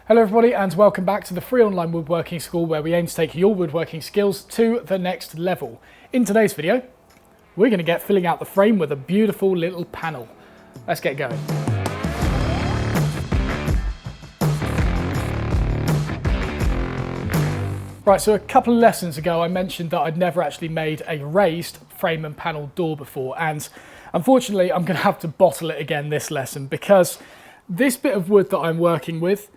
Hello everybody and welcome back to the free online woodworking school where we aim to take your woodworking skills to the next level. In today's video, we're going to get filling out the frame with a beautiful little panel. Let's get going. Right, so a couple of lessons ago I mentioned that I'd never actually made a raised frame and panel door before, and unfortunately I'm going to have to bottle it again this lesson because this bit of wood that I'm working with,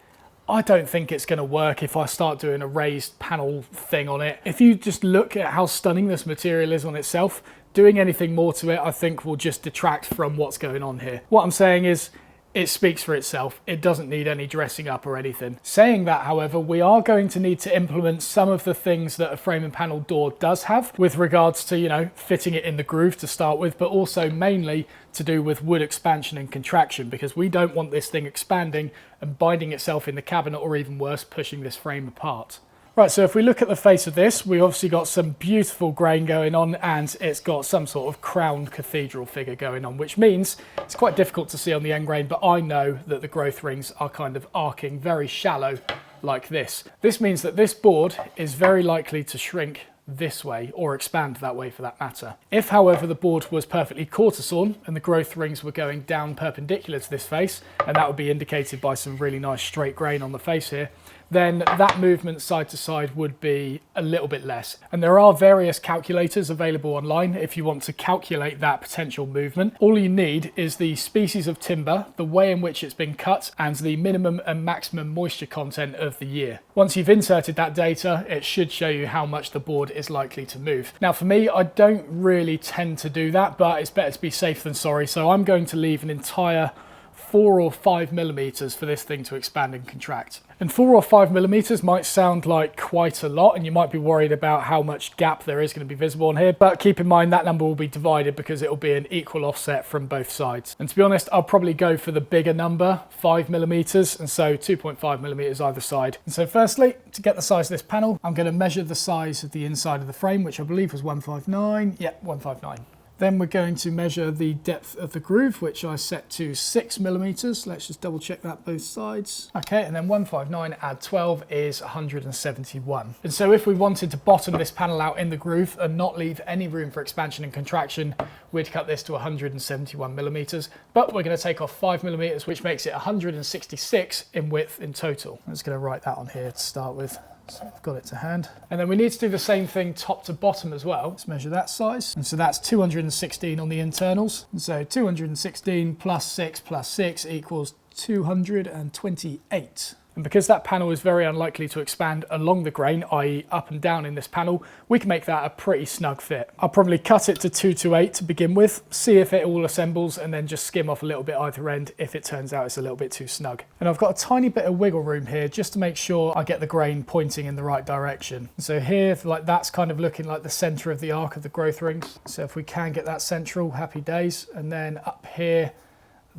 I don't think it's going to work if I start doing a raised panel thing on it. If you just look at how stunning this material is on itself, doing anything more to it I think will just detract from what's going on here. What I'm saying is, it speaks for itself. It doesn't need any dressing up or anything. Saying that, however, we are going to need to implement some of the things that a frame and panel door does have with regards to, fitting it in the groove to start with, but also mainly to do with wood expansion and contraction, because we don't want this thing expanding and binding itself in the cabinet, or even worse, pushing this frame apart. Right, so if we look at the face of this, we obviously got some beautiful grain going on, and it's got some sort of crowned cathedral figure going on, which means it's quite difficult to see on the end grain, but I know that the growth rings are kind of arcing very shallow like this. This means that this board is very likely to shrink this way, or expand that way for that matter. If, however, the board was perfectly quarter-sawn and the growth rings were going down perpendicular to this face, and that would be indicated by some really nice straight grain on the face here, then that movement side to side would be a little bit less. And there are various calculators available online if you want to calculate that potential movement. All you need is the species of timber, the way in which it's been cut, and the minimum and maximum moisture content of the year. Once you've inserted that data, it should show you how much the board is likely to move. Now for me, I don't really tend to do that, but it's better to be safe than sorry, so I'm going to leave an entire 4 or 5 millimeters for this thing to expand and contract. And 4 or 5 millimeters might sound like quite a lot, and you might be worried about how much gap there is going to be visible on here, but keep in mind that number will be divided because it will be an equal offset from both sides. And to be honest, I'll probably go for the bigger number, 5 millimeters, and so 2.5 millimeters either side. And so firstly, to get the size of this panel, I'm going to measure the size of the inside of the frame, which I believe was 159. Yeah, 159. Then we're going to measure the depth of the groove, which I set to 6 millimeters. Let's just double check that both sides. Okay, and then 159 add 12 is 171. And so if we wanted to bottom this panel out in the groove and not leave any room for expansion and contraction, we'd cut this to 171 millimeters, but we're going to take off 5 millimeters, which makes it 166 in width in total. I'm just going to write that on here to start with. So I've got it to hand. And then we need to do the same thing top to bottom as well. Let's measure that size. And so that's 216 on the internals. And so 216 plus 6 equals 228. And because that panel is very unlikely to expand along the grain, i.e. up and down in this panel, we can make that a pretty snug fit. I'll probably cut it to 228 to begin with, see if it all assembles, and then just skim off a little bit either end if it turns out it's a little bit too snug. And I've got a tiny bit of wiggle room here just to make sure I get the grain pointing in the right direction. And so here, like that's kind of looking like the center of the arc of the growth rings. So if we can get that central, happy days. And then up here,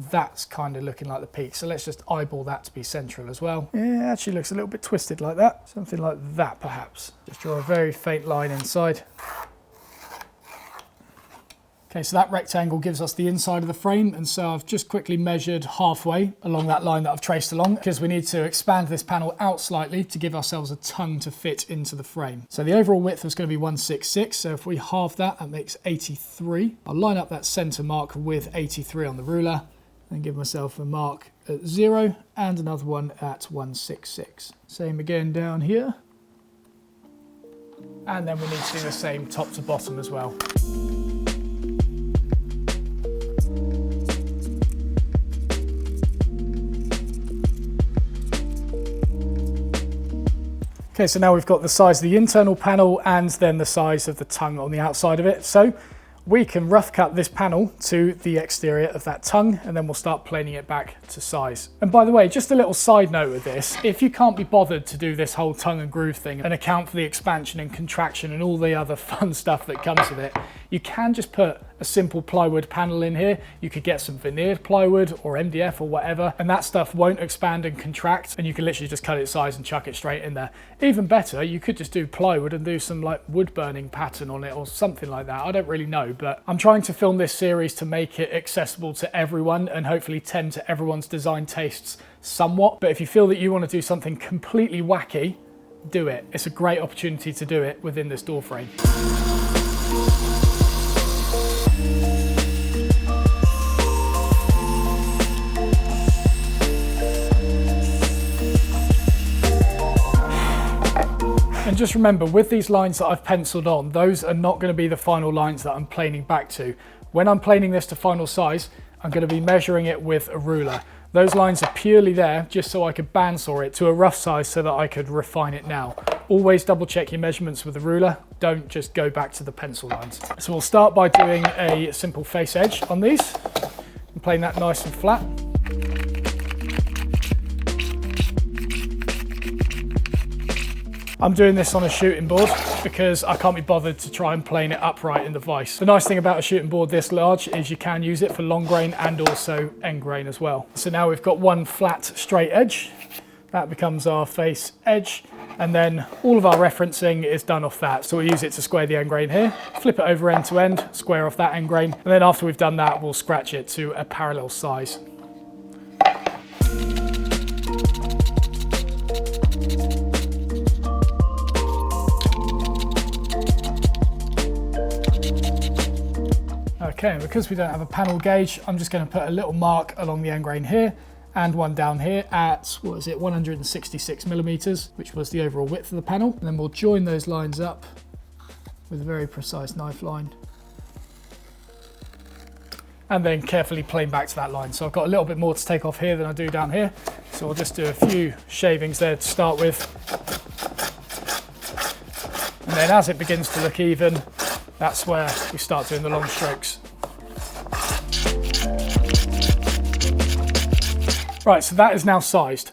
that's kind of looking like the peak, so let's just eyeball that to be central as well. Yeah, it actually looks a little bit twisted like that, something like that perhaps. Just draw a very faint line inside. Okay, so that rectangle gives us the inside of the frame, and so I've just quickly measured halfway along that line that I've traced along, because we need to expand this panel out slightly to give ourselves a tongue to fit into the frame. So the overall width is going to be 166, so if we halve that, that makes 83. I'll line up that center mark with 83 on the ruler, and give myself a mark at 0 and another one at 166. Same again down here. And then we need to do the same top to bottom as well. Okay, so now we've got the size of the internal panel and then the size of the tongue on the outside of it. So we can rough cut this panel to the exterior of that tongue, and then we'll start planing it back to size. And by the way, just a little side note with this, if you can't be bothered to do this whole tongue and groove thing and account for the expansion and contraction and all the other fun stuff that comes with it, you can just put a simple plywood panel in here. You could get some veneered plywood or MDF or whatever, and that stuff won't expand and contract, and you can literally just cut its size and chuck it straight in there. Even better, you could just do plywood and do some like wood burning pattern on it or something like that. I don't really know, but I'm trying to film this series to make it accessible to everyone and hopefully tend to everyone's design tastes somewhat. But if you feel that you want to do something completely wacky, do it. It's a great opportunity to do it within this door frame. And just remember, with these lines that I've penciled on, those are not going to be the final lines that I'm planing back to. When I'm planing this to final size, I'm going to be measuring it with a ruler. Those lines are purely there just so I could bandsaw it to a rough size so that I could refine it now. Always double check your measurements with a ruler. Don't just go back to the pencil lines. So we'll start by doing a simple face edge on these and plane that nice and flat. I'm doing this on a shooting board because I can't be bothered to try and plane it upright in the vise. The nice thing about a shooting board this large is you can use it for long grain and also end grain as well. So now we've got one flat straight edge. That becomes our face edge. And then all of our referencing is done off that. So we'll use it to square the end grain here, flip it over end to end, square off that end grain. And then after we've done that, we'll scratch it to a parallel size. Okay, and because we don't have a panel gauge, I'm just going to put a little mark along the end grain here and one down here at, what is it, 166 millimeters, which was the overall width of the panel. And then we'll join those lines up with a very precise knife line. And then carefully plane back to that line. So I've got a little bit more to take off here than I do down here. So I'll just do a few shavings there to start with. And then as it begins to look even, that's where we start doing the long strokes. Right, so that is now sized.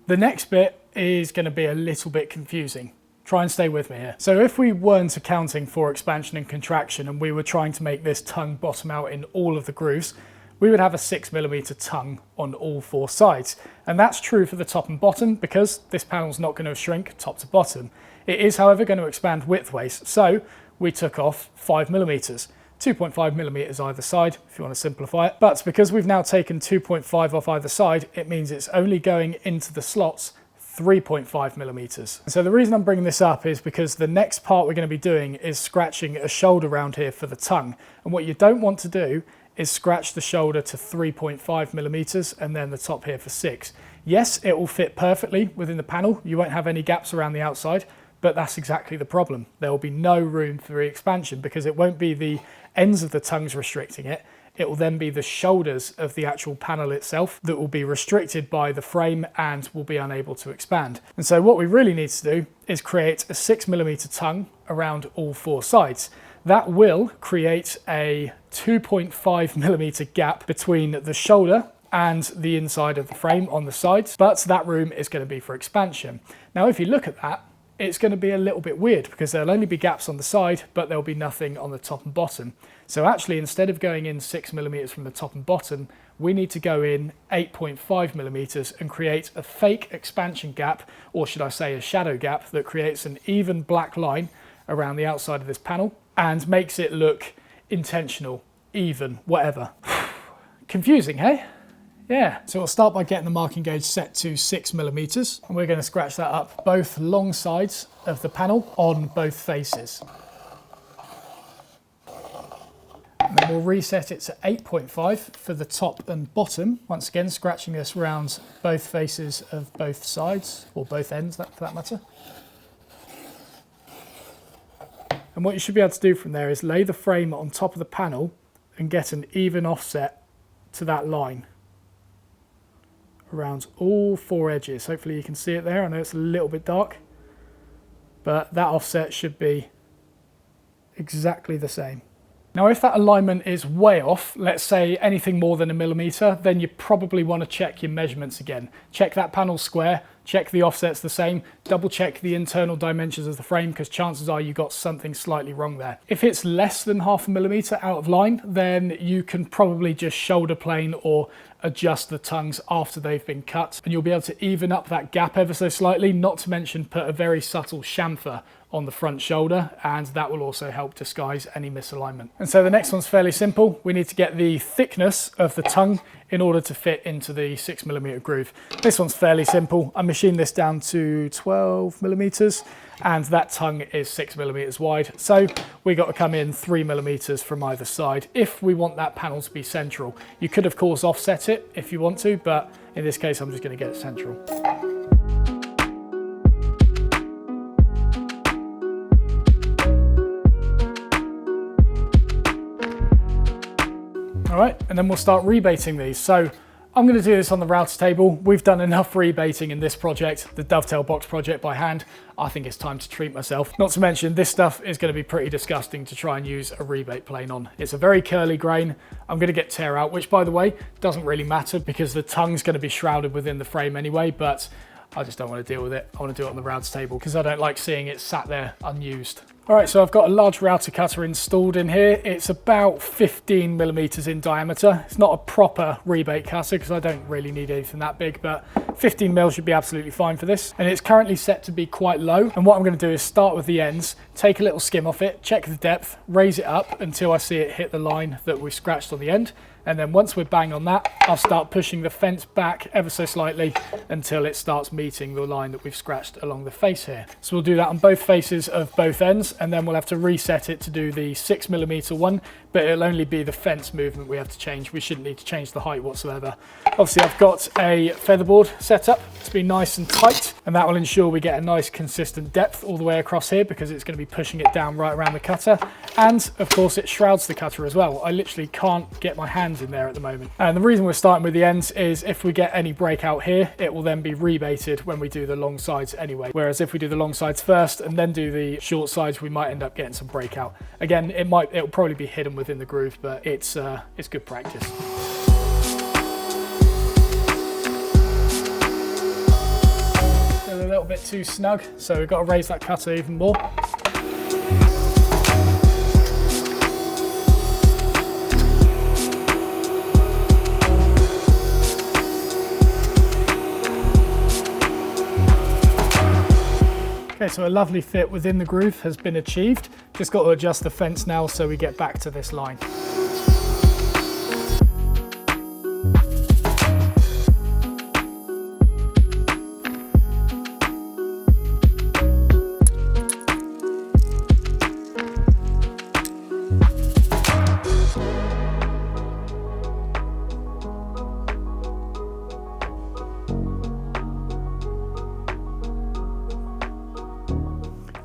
The next bit is going to be a little bit confusing. Try and stay with me here. So if we weren't accounting for expansion and contraction and we were trying to make this tongue bottom out in all of the grooves, we would have a 6mm tongue on all four sides. And that's true for the top and bottom because this panel's not going to shrink top to bottom. It is, however, going to expand widthways. So we took off 5mm. 2.5mm either side, if you want to simplify it. But because we've now taken 2.5 off either side, it means it's only going into the slots 3.5mm. So the reason I'm bringing this up is because the next part we're going to be doing is scratching a shoulder round here for the tongue. And what you don't want to do is scratch the shoulder to 3.5mm and then the top here for 6. Yes, it will fit perfectly within the panel. You won't have any gaps around the outside, but that's exactly the problem. There will be no room for expansion because it won't be the ends of the tongues restricting it. It will then be the shoulders of the actual panel itself that will be restricted by the frame and will be unable to expand. And so what we really need to do is create a 6mm tongue around all four sides. That will create a 2.5mm gap between the shoulder and the inside of the frame on the sides, but that room is going to be for expansion. Now, if you look at that, it's going to be a little bit weird because there'll only be gaps on the side, but there'll be nothing on the top and bottom. So actually, instead of going in 6mm from the top and bottom, we need to go in 8.5mm and create a fake expansion gap, or should I say a shadow gap, that creates an even black line around the outside of this panel and makes it look intentional, even, whatever. Confusing, hey? Yeah, so we'll start by getting the marking gauge set to 6mm, and we're going to scratch that up both long sides of the panel on both faces. And then we'll reset it to 8.5 for the top and bottom. Once again, scratching this round both faces of both sides, or both ends for that matter. And what you should be able to do from there is lay the frame on top of the panel and get an even offset to that line around all four edges. Hopefully you can see it there. I know it's a little bit dark, but that offset should be exactly the same. Now, if that alignment is way off, let's say anything more than 1mm, then you probably want to check your measurements again. Check that panel square, check the offsets the same, double check the internal dimensions of the frame, because chances are you got something slightly wrong there. If it's less than 0.5 millimeter out of line, then you can probably just shoulder plane or adjust the tongues after they've been cut, and you'll be able to even up that gap ever so slightly, not to mention put a very subtle chamfer on the front shoulder, and that will also help disguise any misalignment. And so the next one's fairly simple. We need to get the thickness of the tongue in order to fit into the 6 millimeter groove. This one's fairly simple. I machined this down to 12 millimeters, and that tongue is 6 millimeters wide. So we got to come in 3 millimeters from either side if we want that panel to be central. You could of course offset it if you want to, but in this case I'm just going to get it central. All right, and then we'll start rebating these. So I'm going to do this on the router table. We've done enough rebating in this project, the dovetail box project, by hand. I think it's time to treat myself. Not to mention, this stuff is going to be pretty disgusting to try and use a rebate plane on. It's a very curly grain. I'm going to get tear out, which by the way, doesn't really matter because the tongue's going to be shrouded within the frame anyway, but I just don't want to deal with it. I want to do it on the router table because I don't like seeing it sat there unused. All right, so I've got a large router cutter installed in here. It's about 15 millimeters in diameter. It's not a proper rebate cutter because I don't really need anything that big, but 15 mil should be absolutely fine for this. And it's currently set to be quite low. And what I'm going to do is start with the ends, take a little skim off it, check the depth, raise it up until I see it hit the line that we scratched on the end. And then once we're bang on that, I'll start pushing the fence back ever so slightly until it starts meeting the line that we've scratched along the face here. So we'll do that on both faces of both ends, and then we'll have to reset it to do the 6 millimeter one, but it'll only be the fence movement we have to change. We shouldn't need to change the height whatsoever. Obviously I've got a featherboard set up to be nice and tight, and that will ensure we get a nice consistent depth all the way across here because it's going to be pushing it down right around the cutter. And of course it shrouds the cutter as well. I literally can't get my hands in there at the moment. And the reason we're starting with the ends is if we get any breakout here, it will then be rebated when we do the long sides anyway. Whereas if we do the long sides first and then do the short sides, we might end up getting some breakout. Again, it'll probably be hidden within the groove, but it's good practice. A little bit too snug, so we've got to raise that cutter even more. Okay, so a lovely fit within the groove has been achieved. Just got to adjust the fence now so we get back to this line.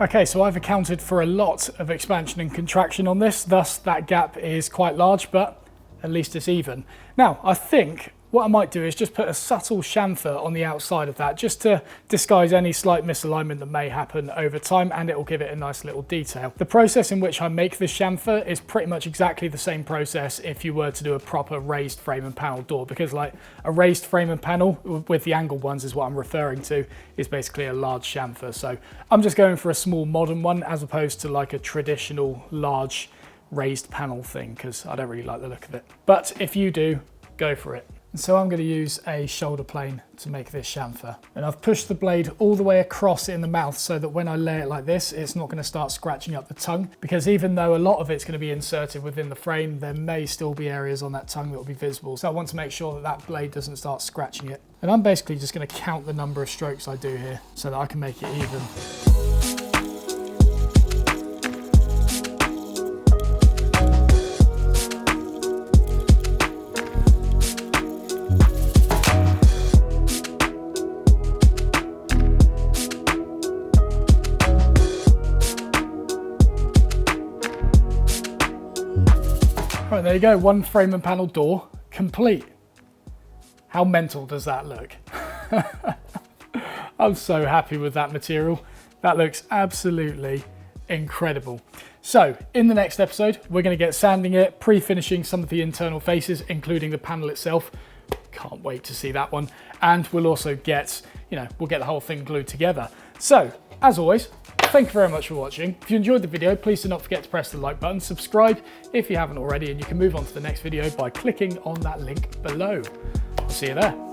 Okay, so I've accounted for a lot of expansion and contraction on this, thus that gap is quite large, but at least it's even. Now, I think what I might do is just put a subtle chamfer on the outside of that, just to disguise any slight misalignment that may happen over time, and it will give it a nice little detail. The process in which I make this chamfer is pretty much exactly the same process if you were to do a proper raised frame and panel door, because like a raised frame and panel with the angled ones is what I'm referring to, is basically a large chamfer. So I'm just going for a small modern one as opposed to like a traditional large raised panel thing, because I don't really like the look of it. But if you do, go for it. And so I'm going to use a shoulder plane to make this chamfer. And I've pushed the blade all the way across in the mouth so that when I lay it like this, it's not going to start scratching up the tongue. Because even though a lot of it's going to be inserted within the frame, there may still be areas on that tongue that will be visible. So I want to make sure that that blade doesn't start scratching it. And I'm basically just going to count the number of strokes I do here so that I can make it even. Right, there you go, one frame and panel door complete. How mental does that look? I'm so happy with that material. That looks absolutely incredible. So in the next episode, we're going to get sanding it, pre-finishing some of the internal faces, including the panel itself. Can't wait to see that one. And we'll also get you know, we'll get the whole thing glued together. So, as always, thank you very much for watching. If you enjoyed the video, please do not forget to press the like button, subscribe if you haven't already, and you can move on to the next video by clicking on that link below. I'll see you there.